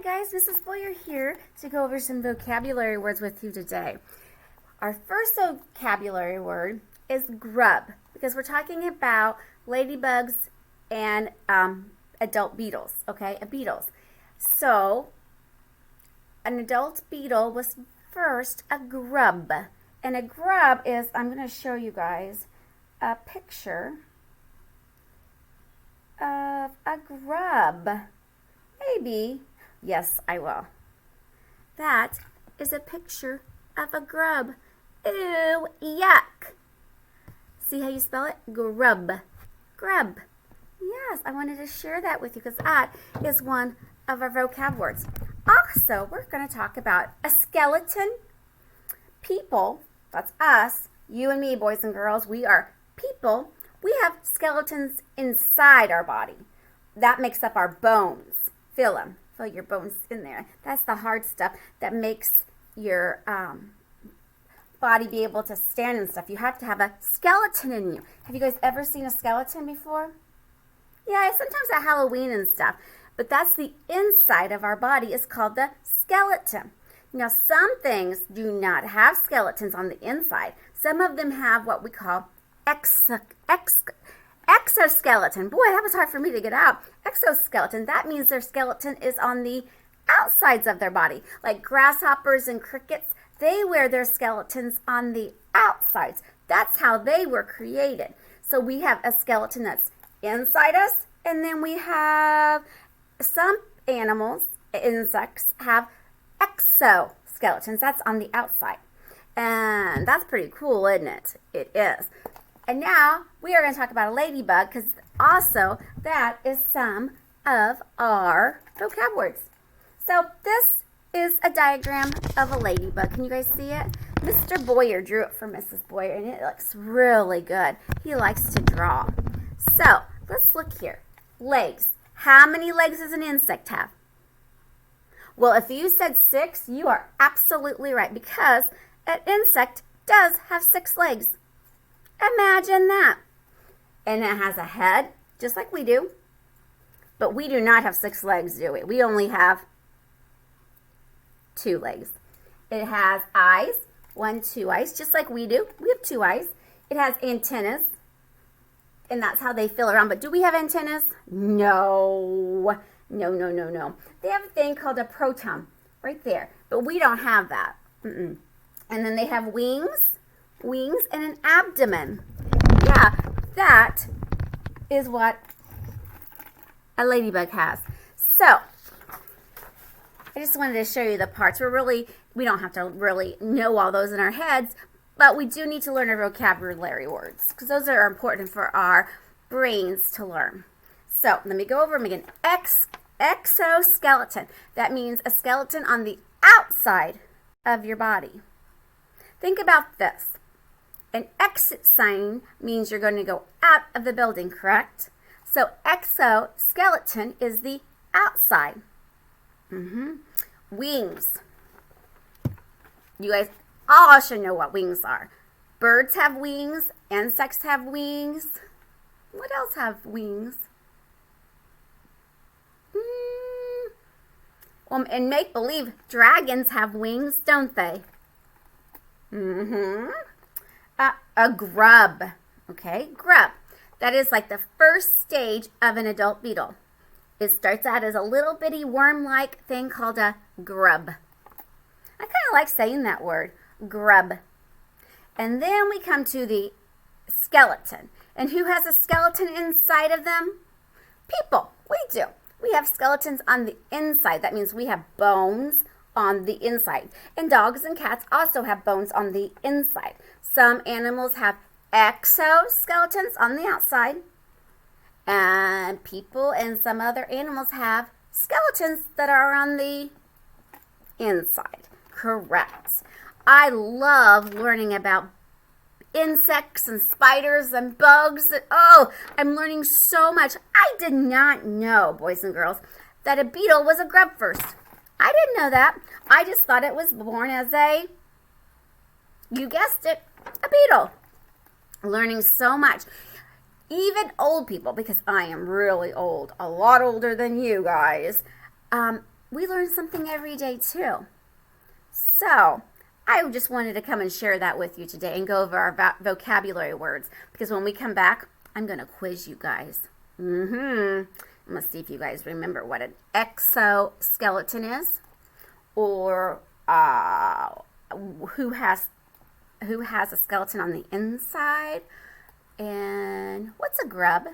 guys, Mrs. Bowyer here to go over some vocabulary words with you today. Our first vocabulary word is grub because we're talking about ladybugs and adult beetles, okay? Beetles. So, an adult beetle was first a grub. And a grub is, I'm going to show you guys a picture of a grub. Maybe. Yes, I will. That is a picture of a grub. Ew, yuck. See how you spell it? Grub. Grub. Yes, I wanted to share that with you because that is one of our vocab words. Also, we're going to talk about a skeleton. People, that's us, you and me, boys and girls, we are people. We have skeletons inside our body. That makes up our bones. Feel them. Feel your bones in there. That's the hard stuff that makes your body be able to stand and stuff. You have to have a skeleton in you. Have you guys ever seen a skeleton before? Yeah, sometimes at Halloween and stuff. But that's the inside of our body. It's called the skeleton. Now, some things do not have skeletons on the inside. Some of them have what we call exoskeleton. Boy, that was hard for me to get out. Exoskeleton, that means their skeleton is on the outsides of their body. Like grasshoppers and crickets, they wear their skeletons on the outsides. That's how they were created. So we have a skeleton that's inside us, and then we have some animals, insects, have exoskeletons. That's on the outside. And that's pretty cool, isn't it? It is. And now we are going to talk about a ladybug because also that is some of our vocab words. So this is a diagram of a ladybug. Can you guys see it? Mr. Bowyer drew it for Mrs. Bowyer and it looks really good. He likes to draw. So let's look here. Legs. How many legs does an insect have? Well, if you said 6, you are absolutely right because an insect does have 6 legs. Imagine that. And it has a head, just like we do. But we do not have 6 legs, do we? We only have 2 legs. It has eyes, 1, 2 eyes, just like we do. We have 2 eyes. It has antennas, and that's how they feel around. But do we have antennas? No. No. They have a thing called a proton right there, but we don't have that. And then they have wings and an abdomen. Yeah, that is what a ladybug has. So, I just wanted to show you the parts. We don't have to really know all those in our heads, but we do need to learn our vocabulary words because those are important for our brains to learn. So, let me go over them again. Exoskeleton. That means a skeleton on the outside of your body. Think about this. An exit sign means you're going to go out of the building, correct? So exoskeleton is the outside. Wings. You guys all should know what wings are. Birds have wings. Insects have wings. What else have wings? Well, in make-believe, dragons have wings, don't they? A grub, okay? Grub. That is like the first stage of an adult beetle. It starts out as a little bitty worm-like thing called a grub. I kind of like saying that word, grub. And then we come to the skeleton. And who has a skeleton inside of them? People. We do. We have skeletons on the inside. That means we have bones on the inside. And dogs and cats also have bones on the inside. Some animals have exoskeletons on the outside. And people and some other animals have skeletons that are on the inside. Correct. I love learning about insects and spiders and bugs. Oh, I'm learning so much. I did not know, boys and girls, that a beetle was a grub first. I didn't know that. I just thought it was born as you guessed it, a beetle. Learning so much. Even old people, because I am really old, a lot older than you guys, we learn something every day too. So I just wanted to come and share that with you today and go over our vocabulary words, because when we come back, I'm going to quiz you guys. I'm going to see if you guys remember what an exoskeleton is, or who has a skeleton on the inside, and what's a grub.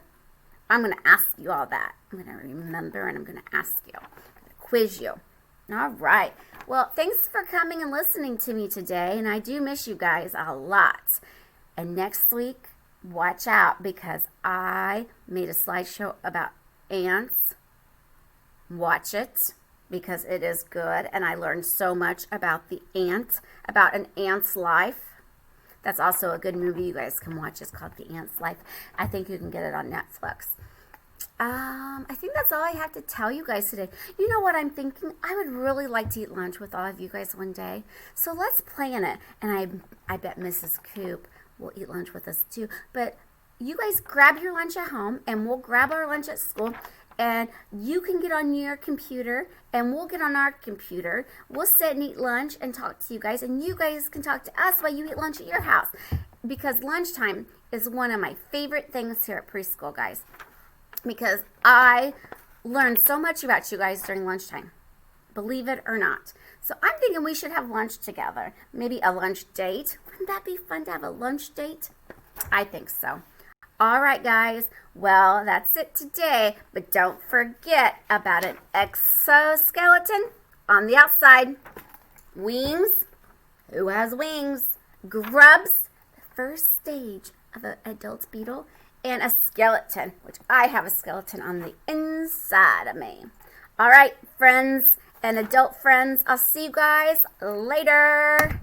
I'm going to ask you all that. I'm going to remember, and I'm going to ask you. I'm going to quiz you. All right. Well, thanks for coming and listening to me today, and I do miss you guys a lot. And next week, watch out, because I made a slideshow about ants. Watch it, because it is good, and I learned so much about the ant, about an ant's life. That's also a good movie you guys can watch. It's called The Ant's Life. I think you can get it on Netflix. I think that's all I have to tell you guys today. You know what I'm thinking? I would really like to eat lunch with all of you guys one day. So let's plan it. And I bet Mrs. Coop will eat lunch with us too. But you guys grab your lunch at home, and we'll grab our lunch at school. And you can get on your computer, and we'll get on our computer. We'll sit and eat lunch and talk to you guys, and you guys can talk to us while you eat lunch at your house. Because lunchtime is one of my favorite things here at preschool, guys. Because I learned so much about you guys during lunchtime, believe it or not. So I'm thinking we should have lunch together. Maybe a lunch date. Wouldn't that be fun to have a lunch date? I think so. All right, guys. Well, that's it today. But don't forget about an exoskeleton on the outside. Wings. Who has wings? Grubs. The first stage of an adult beetle. And a skeleton, which I have a skeleton on the inside of me. All right, friends and adult friends. I'll see you guys later.